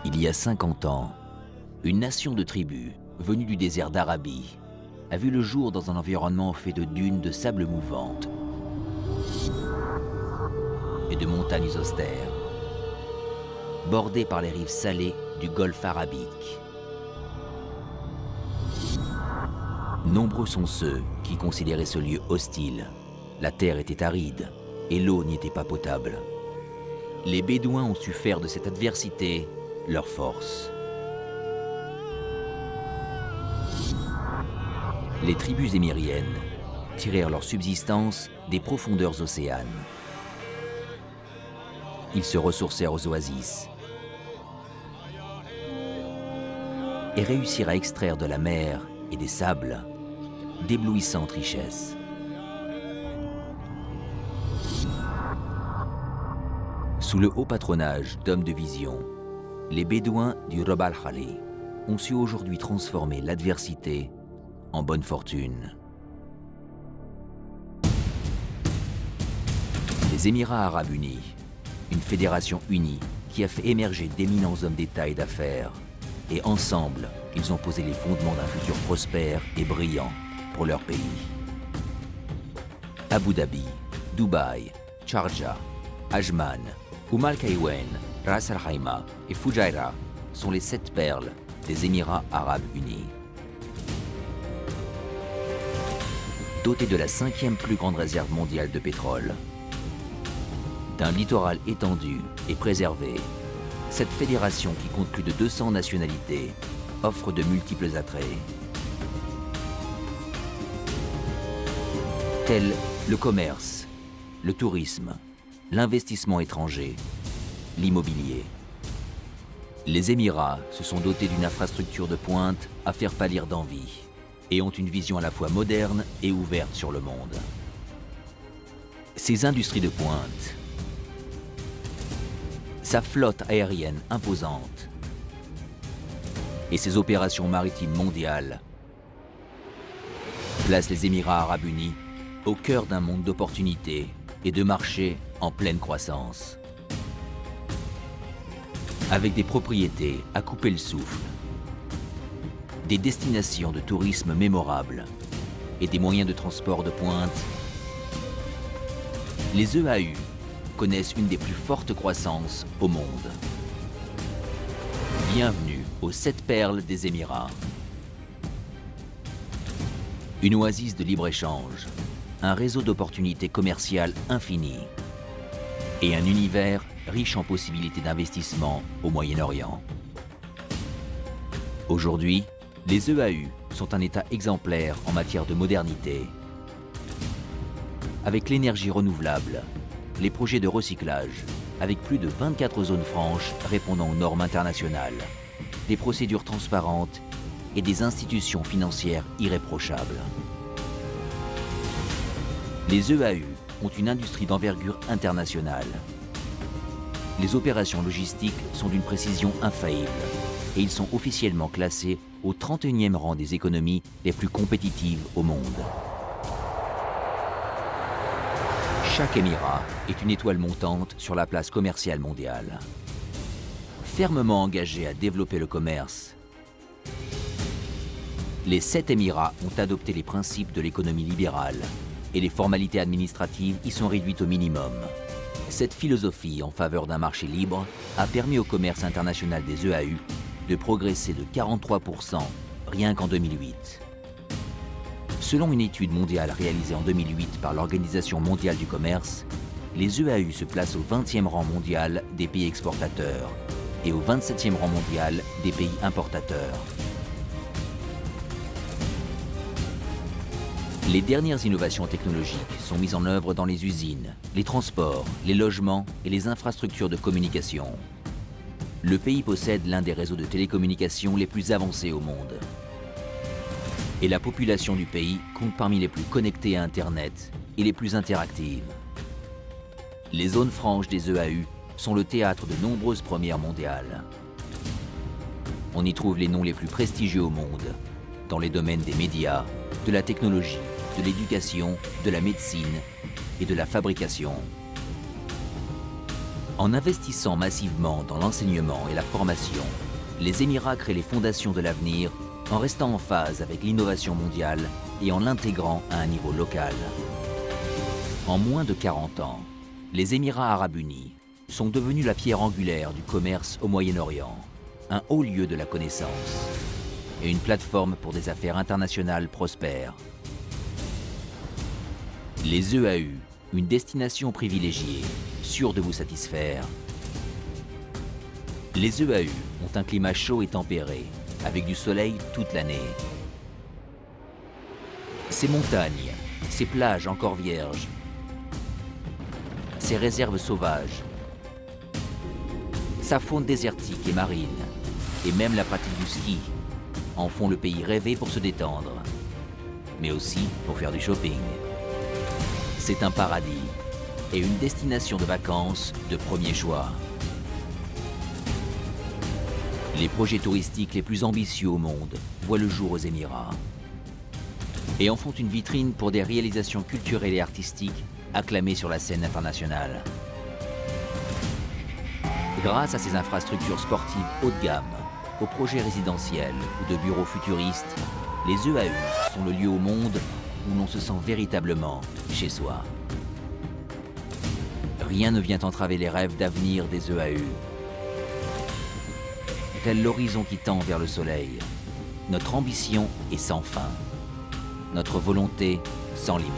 Il y a 50 ans, une nation de tribus, venue du désert d'Arabie, a vu le jour dans un environnement fait de dunes de sable mouvantes et de montagnes austères, bordées par les rives salées du golfe arabique. Nombreux sont ceux qui considéraient ce lieu hostile. La terre était aride et l'eau n'y était pas potable. Les Bédouins ont su faire de cette adversité leur force. Les tribus émiriennes tirèrent leur subsistance des profondeurs océanes. Ils se ressourcèrent aux oasis et réussirent à extraire de la mer et des sables d'éblouissantes richesses. Sous le haut patronage d'hommes de vision, les Bédouins du Rub al-Khali ont su aujourd'hui transformer l'adversité en bonne fortune. Les Émirats arabes unis, une fédération unie qui a fait émerger d'éminents hommes d'État et d'affaires, et ensemble, ils ont posé les fondements d'un futur prospère et brillant pour leur pays. Abu Dhabi, Dubaï, Sharjah, Ajman, Al Kaywen, Ras Al Khaimah et Fujairah sont les 7 perles des Émirats arabes unis. Dotés de la 5e plus grande réserve mondiale de pétrole, d'un littoral étendu et préservé, cette fédération qui compte plus de 200 nationalités offre de multiples attraits. Tels le commerce, le tourisme, l'investissement étranger, l'immobilier. Les Émirats se sont dotés d'une infrastructure de pointe à faire pâlir d'envie et ont une vision à la fois moderne et ouverte sur le monde. Ces industries de pointe, sa flotte aérienne imposante et ses opérations maritimes mondiales placent les Émirats arabes unis au cœur d'un monde d'opportunités et de marchés en pleine croissance. Avec des propriétés à couper le souffle, des destinations de tourisme mémorables et des moyens de transport de pointe, les EAU connaissent une des plus fortes croissances au monde. Bienvenue aux 7 perles des Émirats. Une oasis de libre-échange, un réseau d'opportunités commerciales infinies et un univers riche en possibilités d'investissement au Moyen-Orient. Aujourd'hui, les EAU sont un État exemplaire en matière de modernité. Avec l'énergie renouvelable, les projets de recyclage, avec plus de 24 zones franches répondant aux normes internationales, des procédures transparentes et des institutions financières irréprochables. Les EAU ont une industrie d'envergure internationale. Les opérations logistiques sont d'une précision infaillible et ils sont officiellement classés au 31e rang des économies les plus compétitives au monde. Chaque émirat est une étoile montante sur la place commerciale mondiale. Fermement engagés à développer le commerce, les 7 émirats ont adopté les principes de l'économie libérale et les formalités administratives y sont réduites au minimum. Cette philosophie en faveur d'un marché libre a permis au commerce international des EAU de progresser de 43% rien qu'en 2008. Selon une étude mondiale réalisée en 2008 par l'Organisation mondiale du commerce, les EAU se placent au 20e rang mondial des pays exportateurs et au 27e rang mondial des pays importateurs. Les dernières innovations technologiques sont mises en œuvre dans les usines, les transports, les logements et les infrastructures de communication. Le pays possède l'un des réseaux de télécommunications les plus avancés au monde. Et la population du pays compte parmi les plus connectées à Internet et les plus interactives. Les zones franches des EAU sont le théâtre de nombreuses premières mondiales. On y trouve les noms les plus prestigieux au monde, dans les domaines des médias, de la technologie, de l'éducation, de la médecine et de la fabrication. En investissant massivement dans l'enseignement et la formation, les Émirats créent les fondations de l'avenir en restant en phase avec l'innovation mondiale et en l'intégrant à un niveau local. En moins de 40 ans, les Émirats arabes unis sont devenus la pierre angulaire du commerce au Moyen-Orient, un haut lieu de la connaissance et une plateforme pour des affaires internationales prospères. Les EAU, une destination privilégiée, sûre de vous satisfaire. Les EAU ont un climat chaud et tempéré, avec du soleil toute l'année. Ces montagnes, ces plages encore vierges, ces réserves sauvages, sa faune désertique et marine, et même la pratique du ski, en font le pays rêvé pour se détendre, mais aussi pour faire du shopping. C'est un paradis et une destination de vacances de premier choix. Les projets touristiques les plus ambitieux au monde voient le jour aux Émirats et en font une vitrine pour des réalisations culturelles et artistiques acclamées sur la scène internationale. Grâce à ces infrastructures sportives haut de gamme, aux projets résidentiels ou de bureaux futuristes, les EAU sont le lieu au monde où l'on se sent véritablement chez soi. Rien ne vient entraver les rêves d'avenir des EAU. Tel l'horizon qui tend vers le soleil, notre ambition est sans fin, notre volonté sans limite.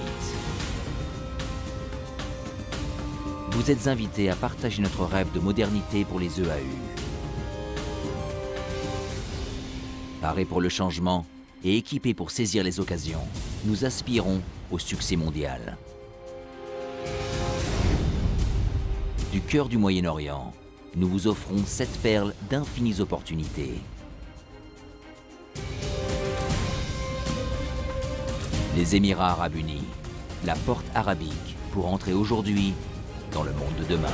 Vous êtes invités à partager notre rêve de modernité pour les EAU. Parés pour le changement et équipés pour saisir les occasions, nous aspirons au succès mondial. Du cœur du Moyen-Orient, nous vous offrons 7 perles d'infinies opportunités. Les Émirats arabes unis, la porte arabique pour entrer aujourd'hui dans le monde de demain.